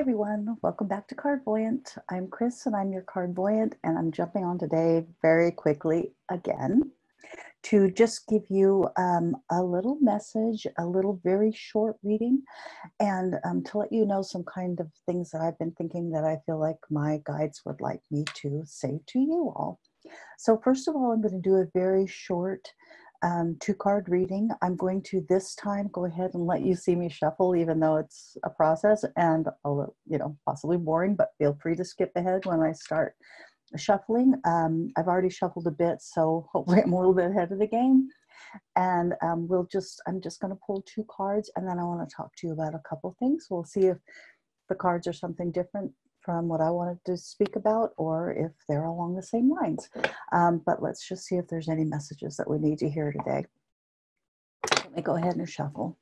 everyone, welcome back to Cardvoyant. I'm Kris and I'm your Cardvoyant, and I'm jumping on today very quickly again to just give you a little message, a little very short reading, and to let you know some kind of things that I've been thinking that I feel like my guides would like me to say to you all. So first of all, I'm going to do a very short 2-card reading. I'm going to this time go ahead and let you see me shuffle, even though it's a process and a little, possibly boring, but feel free to skip ahead when I start shuffling. I've already shuffled a bit, so hopefully I'm a little bit ahead of the game. And I'm just going to pull 2 cards, and then I want to talk to you about a couple things. We'll see if the cards are something different from what I wanted to speak about, or if they're along the same lines. But let's just see if there's any messages that we need to hear today. Let me go ahead and shuffle.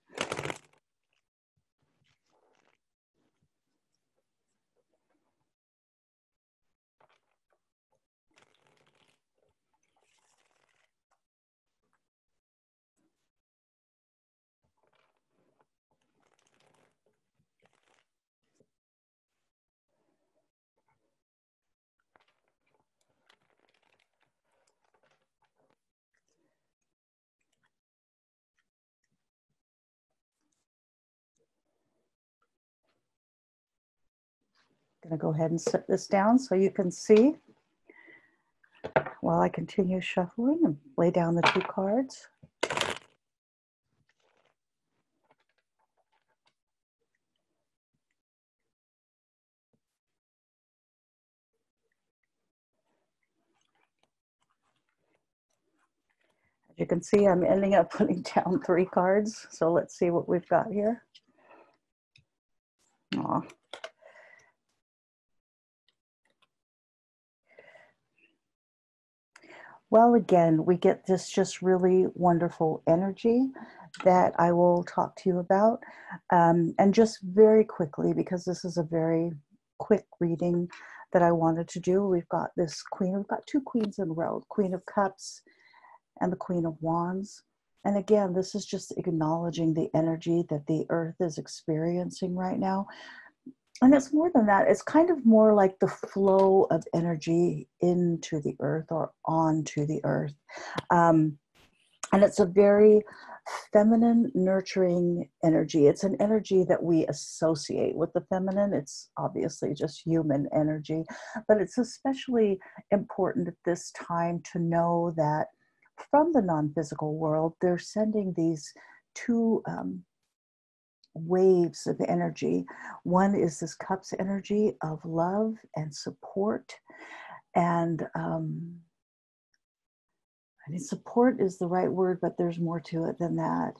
I'm going to go ahead and set this down so you can see while I continue shuffling and lay down the 2 cards. As you can see, I'm ending up putting down 3 cards. So let's see what we've got here. Aw. Well, again, we get this just really wonderful energy that I will talk to you about. And just very quickly, because this is a very quick reading that I wanted to do, we've got this queen, we've got 2 queens in a row, Queen of Cups and the Queen of Wands. And again, this is just acknowledging the energy that the earth is experiencing right now. And it's more than that. It's kind of more like the flow of energy into the earth or onto the earth. And it's a very feminine, nurturing energy. It's an energy that we associate with the feminine. It's obviously just human energy, but it's especially important at this time to know that from the non-physical world, they're sending these 2 waves of energy. One is this Cups energy of love and support, and I mean, support is the right word, but there's more to it than that.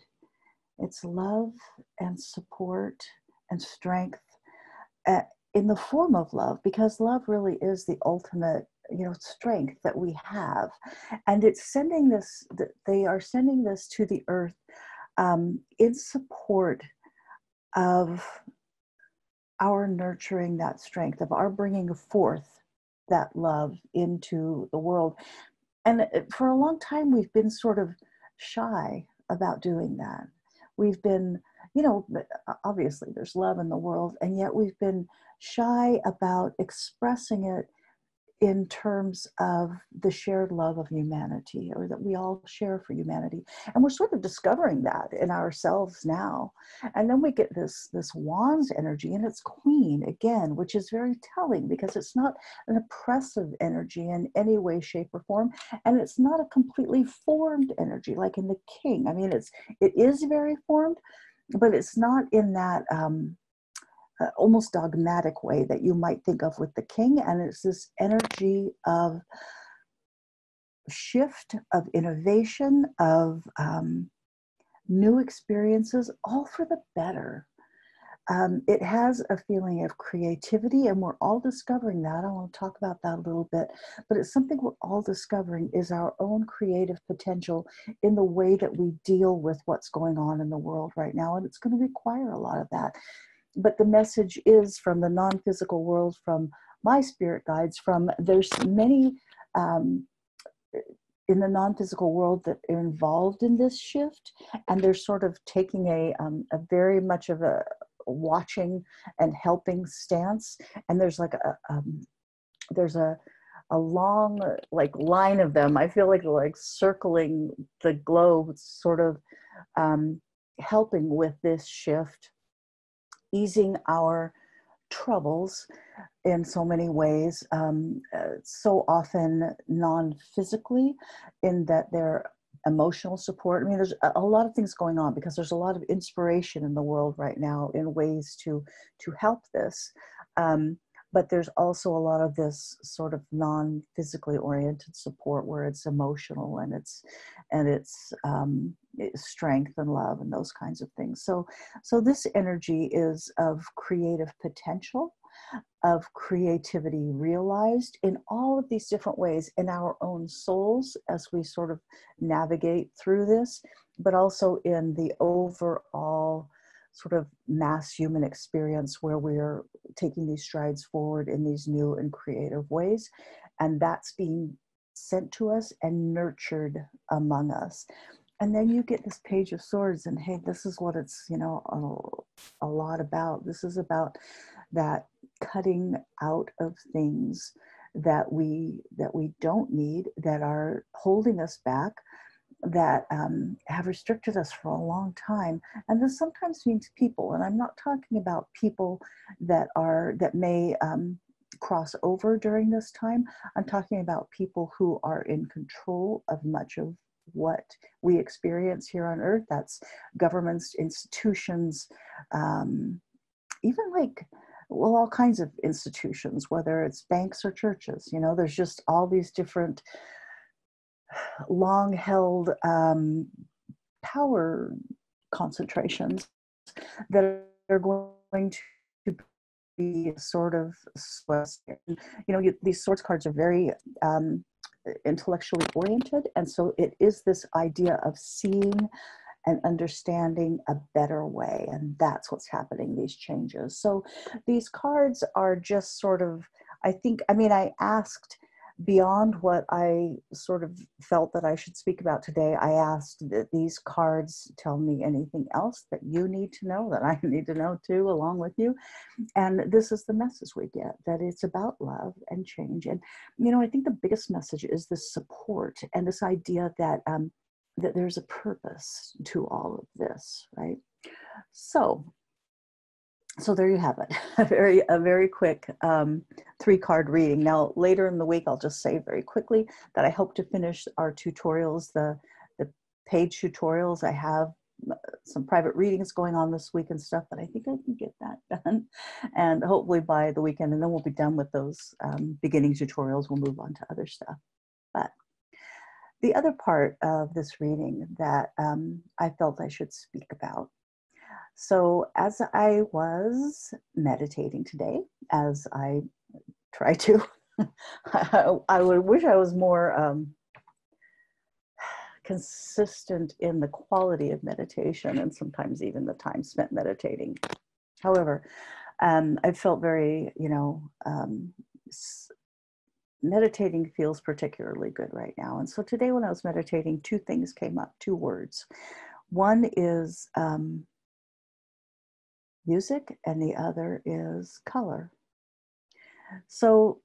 It's love and support and strength in the form of love, because love really is the ultimate, strength that we have. And it's sending this, they are sending this to the earth in support of our nurturing that strength, of our bringing forth that love into the world. And for a long time, we've been sort of shy about doing that. We've been, obviously there's love in the world, and yet we've been shy about expressing it in terms of the shared love of humanity, or that we all share for humanity. And we're sort of discovering that in ourselves now. And then we get this Wands energy, and it's Queen again, which is very telling, because it's not an oppressive energy in any way, shape, or form. And it's not a completely formed energy like in the King. I mean, it is very formed, but it's not in that almost dogmatic way that you might think of with the King. And it's this energy of shift, of innovation, of new experiences, all for the better. It has a feeling of creativity, and we're all discovering that. I want to talk about that a little bit, but it's something we're all discovering is our own creative potential in the way that we deal with what's going on in the world right now. And it's going to require a lot of that. But the message is from the non-physical world, from my spirit guides, there's many in the non-physical world that are involved in this shift, and they're sort of taking a very much of a watching and helping stance. And there's like there's a long like line of them. I feel like circling the globe, sort of helping with this shift, easing our troubles in so many ways, so often non-physically, in that they're emotional support. I mean, there's a lot of things going on because there's a lot of inspiration in the world right now in ways to help this. But there's also a lot of this sort of non-physically oriented support where it's emotional and it's strength and love and those kinds of things. So this energy is of creative potential, of creativity realized in all of these different ways in our own souls as we sort of navigate through this, but also in the overall sort of mass human experience where we're taking these strides forward in these new and creative ways. And that's being sent to us and nurtured among us. And then you get this Page of Swords, and hey, this is what it's, you know, a lot about. This is about that cutting out of things that we don't need, that are holding us back, that have restricted us for a long time. And this sometimes means people, and I'm not talking about people that may cross over during this time. I'm talking about people who are in control of much of what we experience here on Earth. That's governments, institutions, even like, well, all kinds of institutions, whether it's banks or churches. You know, there's just all these different long-held power concentrations that are going to be sort of, you know, these swords cards are very intellectually oriented, and so it is this idea of seeing and understanding a better way, and that's what's happening, these changes. So these cards are just sort of, I mean, I asked, beyond what I sort of felt that I should speak about today, I asked that these cards tell me anything else that you need to know, that I need to know too, along with you. And this is the message we get, that it's about love and change. And, you know, I think the biggest message is this support and this idea that, that there's a purpose to all of this, right? So there you have it, a very quick 3-card reading. Now, later in the week, I'll just say very quickly that I hope to finish our tutorials, the page tutorials. I have some private readings going on this week and stuff, but I think I can get that done. And hopefully by the weekend, and then we'll be done with those beginning tutorials. We'll move on to other stuff. But the other part of this reading that I felt I should speak about. So as I was meditating today, as I try to, I would wish I was more consistent in the quality of meditation and sometimes even the time spent meditating. However, I felt very, you know, meditating feels particularly good right now. And so today when I was meditating, 2 things came up, 2 words. One is music, and the other is color. So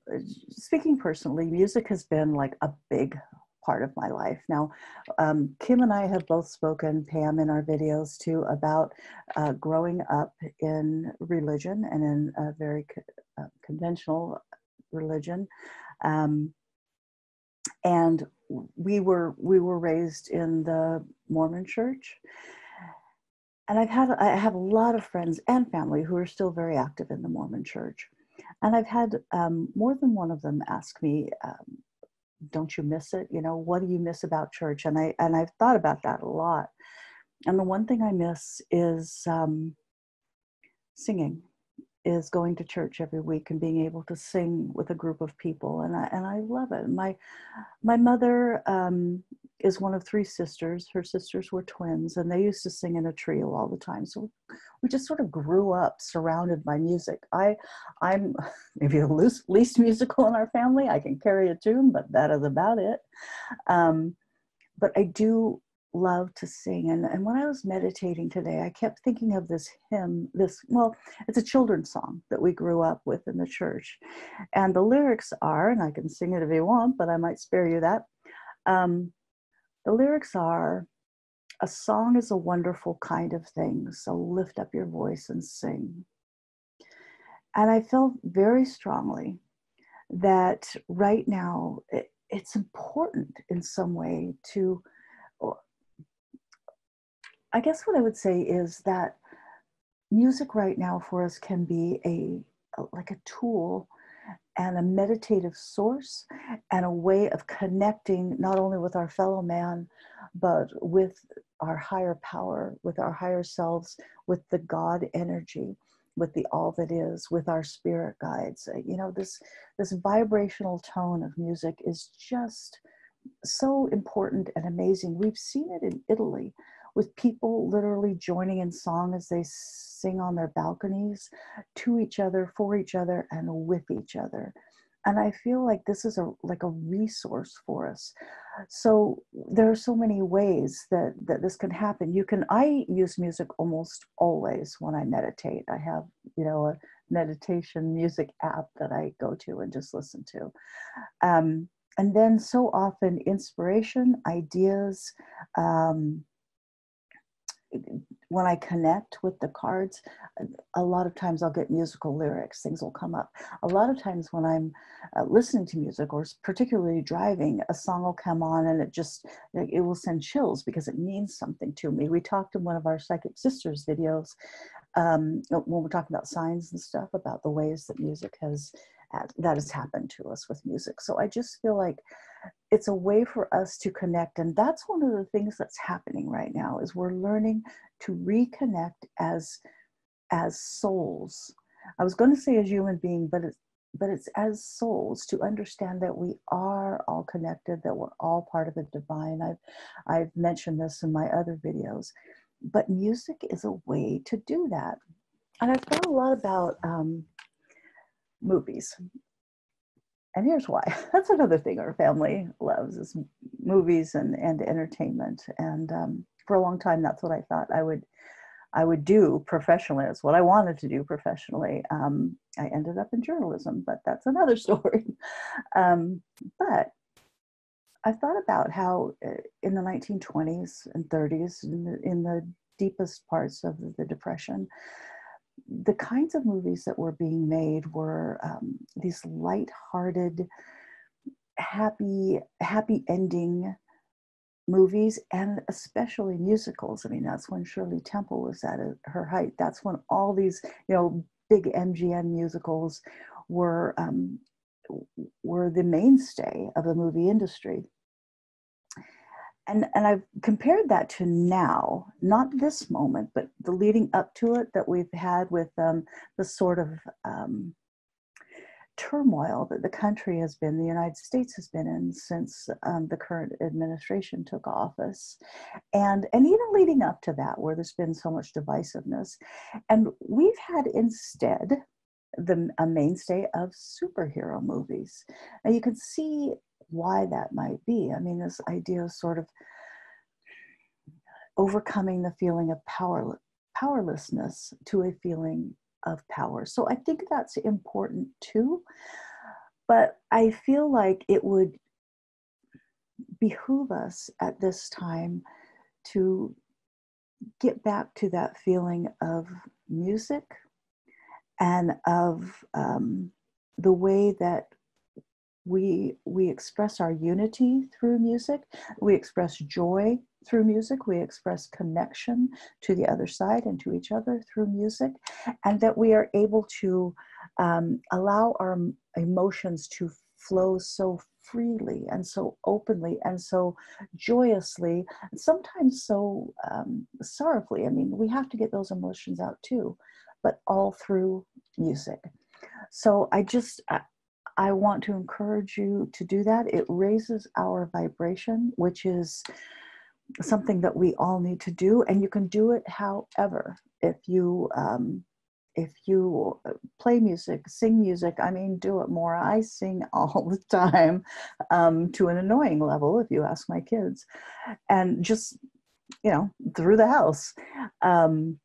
speaking personally, music has been like a big part of my life. Now, Kim and I have both spoken, Pam, in our videos too, about growing up in religion and in a very conventional religion. And we were raised in the Mormon church. And I have a lot of friends and family who are still very active in the Mormon church. And I've had more than one of them ask me, don't you miss it? You know, what do you miss about church? And I've thought about that a lot. And the one thing I miss is singing, is going to church every week and being able to sing with a group of people. And I love it. My mother is one of 3 sisters. Her sisters were twins, and they used to sing in a trio all the time. So we just sort of grew up surrounded by music. I'm maybe the least musical in our family. I can carry a tune, but that is about it. But I do love to sing. And when I was meditating today, I kept thinking of this hymn, well, it's a children's song that we grew up with in the church. And the lyrics are, and I can sing it if you want, but I might spare you that. The lyrics are, "A song is a wonderful kind of thing, so lift up your voice and sing." And I felt very strongly that right now it's important in some way to, I guess what I would say is that music right now for us can be like a tool and a meditative source and a way of connecting not only with our fellow man, but with our higher power, with our higher selves, with the God energy, with the all that is, with our spirit guides. You know, this vibrational tone of music is just so important and amazing. We've seen it in Italy with people literally joining in song as they sing on their balconies to each other, for each other, and with each other. And I feel like this is like a resource for us. So there are so many ways that this can happen. I use music almost always when I meditate. I have, a meditation music app that I go to and just listen to. And then so often inspiration, ideas, when I connect with the cards, a lot of times I'll get musical lyrics, things will come up. A lot of times when I'm listening to music or particularly driving, a song will come on and it will send chills because it means something to me. We talked in one of our Psychic Sisters videos when we're talking about signs and stuff, about the ways that music has happened to us with music. So I just feel like it's a way for us to connect. And that's one of the things that's happening right now, is we're learning to reconnect as souls. I was going to say as human beings, but it's as souls, to understand that we are all connected, that we're all part of the divine. I've mentioned this in my other videos, but music is a way to do that. And I've thought a lot about movies. And here's why. That's another thing our family loves, is movies and entertainment. And for a long time, that's what I thought I would do professionally. That's what I wanted to do professionally. I ended up in journalism, but that's another story. But I've thought about how in the 1920s and 30s, in the deepest parts of the Depression, the kinds of movies that were being made were these light-hearted, happy ending movies, and especially musicals. I mean, that's when Shirley Temple was at her height. That's when all these, big MGM musicals were the mainstay of the movie industry. And I've compared that to now, not this moment, but the leading up to it that we've had with the sort of turmoil that the country has been, the United States has been in since the current administration took office. And even leading up to that, where there's been so much divisiveness. And we've had instead a mainstay of superhero movies. Now you can see why that might be. I mean, this idea of sort of overcoming the feeling of powerlessness to a feeling of power. So I think that's important too. But I feel like it would behoove us at this time to get back to that feeling of music and of the way that we express our unity through music. We express joy through music. We express connection to the other side and to each other through music, and that we are able to allow our emotions to flow so freely and so openly and so joyously, and sometimes so sorrowfully. I mean, we have to get those emotions out too, but all through music. So I want to encourage you to do that. It raises our vibration, which is something that we all need to do. And you can do it however. If you play music, sing music, I mean, do it more. I sing all the time, to an annoying level, if you ask my kids. And just through the house. And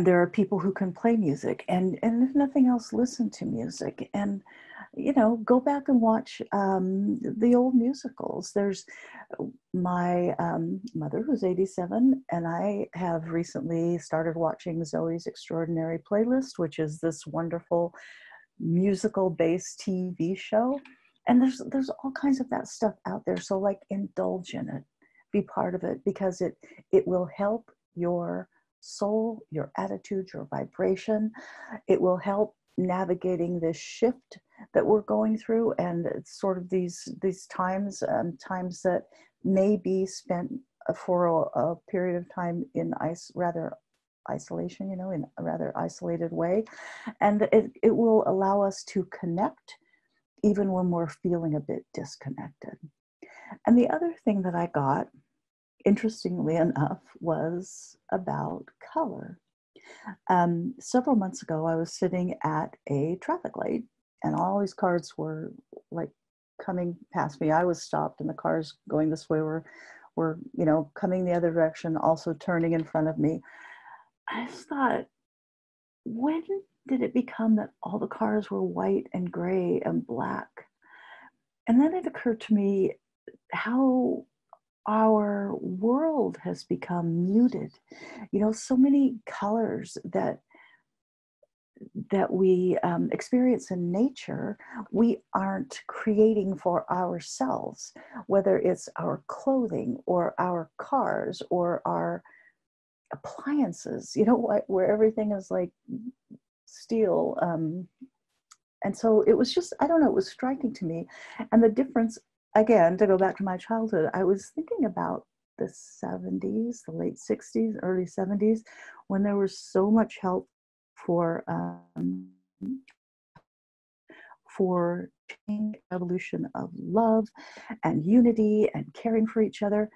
there are people who can play music and if nothing else, listen to music and, go back and watch the old musicals. There's my mother, who's 87, and I have recently started watching Zoe's Extraordinary Playlist, which is this wonderful musical-based TV show. And there's all kinds of that stuff out there. So like indulge in it, be part of it, because it will help your soul, your attitude, your vibration. It will help navigating this shift that we're going through, and it's sort of these times that may be spent for a period of time in rather isolation, in a rather isolated way, and it will allow us to connect even when we're feeling a bit disconnected. And the other thing that I got, interestingly enough, was about color. Several months ago, I was sitting at a traffic light, and all these cars were like coming past me. I was stopped, and the cars going this way were coming the other direction, also turning in front of me. I just thought, when did it become that all the cars were white and gray and black? And then it occurred to me how our world has become muted. So many colors that we experience in nature, we aren't creating for ourselves, whether it's our clothing or our cars or our appliances, where everything is like steel. And so it was just, I don't know, it was striking to me. And the difference, again, to go back to my childhood, I was thinking about the 70s, the late 60s, early 70s, when there was so much help for change, evolution of love and unity and caring for each other,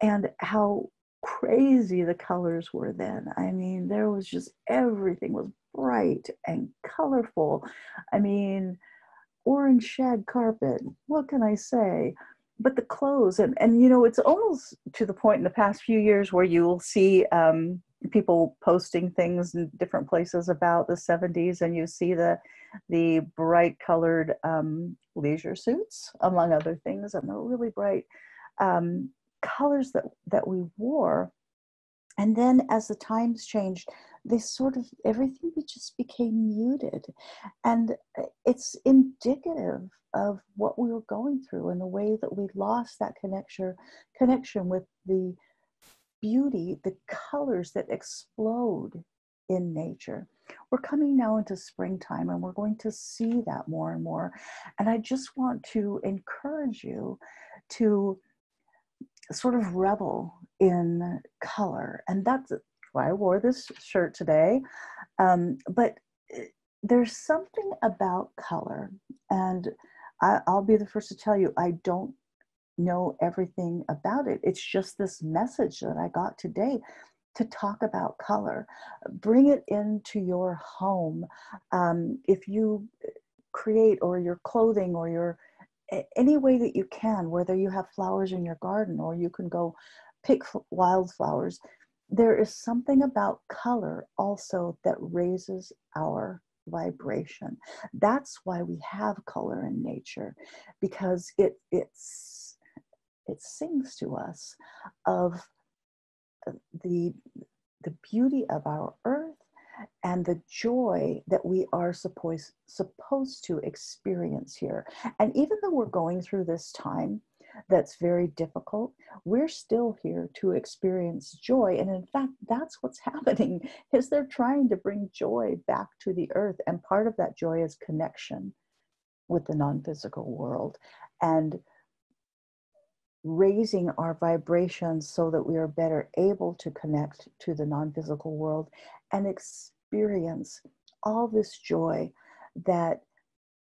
and how crazy the colors were then. I mean, there was just, everything was bright and colorful. I mean, orange shag carpet, what can I say? But the clothes, and it's almost to the point in the past few years where you will see people posting things in different places about the 70s, and you see the bright colored leisure suits, among other things, and the really bright colors that we wore. And then as the times changed, everything just became muted. And it's indicative of what we were going through, and the way that we lost that connection with the beauty, the colors that explode in nature. We're coming now into springtime, and we're going to see that more and more. And I just want to encourage you to sort of revel in color. And that's why I wore this shirt today. But there's something about color, and I'll be the first to tell you, I don't know everything about it. It's just this message that I got today to talk about color. Bring it into your home. If you create, or your clothing, or any way that you can, whether you have flowers in your garden or you can go pick wildflowers, there is something about color also that raises our vibration. That's why we have color in nature, because it sings to us of the beauty of our earth and the joy that we are supposed to experience here. And even though we're going through this time that's very difficult, we're still here to experience joy. And in fact, that's what's happening, is they're trying to bring joy back to the earth. And part of that joy is connection with the non-physical world, and raising our vibrations so that we are better able to connect to the non-physical world and experience all this joy that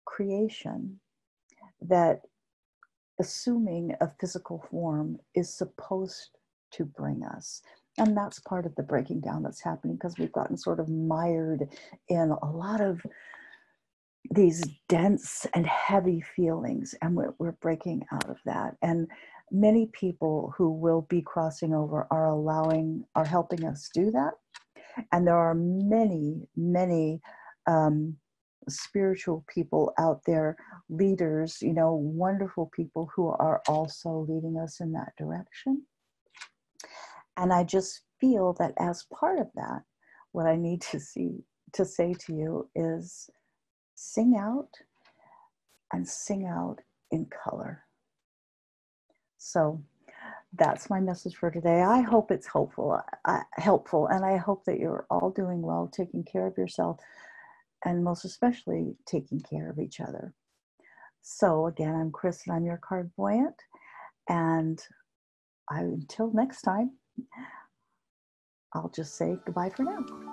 creation, that assuming a physical form, is supposed to bring us. And that's part of the breaking down that's happening, because we've gotten sort of mired in a lot of these dense and heavy feelings, and we're breaking out of that. And many people who will be crossing over are helping us do that. And there are many, many spiritual people out there, leaders, wonderful people who are also leading us in that direction. And I just feel that as part of that, what I need to say to you is sing out, and sing out in color. So that's my message for today. I hope it's helpful, and I hope that you're all doing well, taking care of yourself, and most especially taking care of each other. So again, I'm Kris, and I'm your Cardvoyant, and until next time, I'll just say goodbye for now.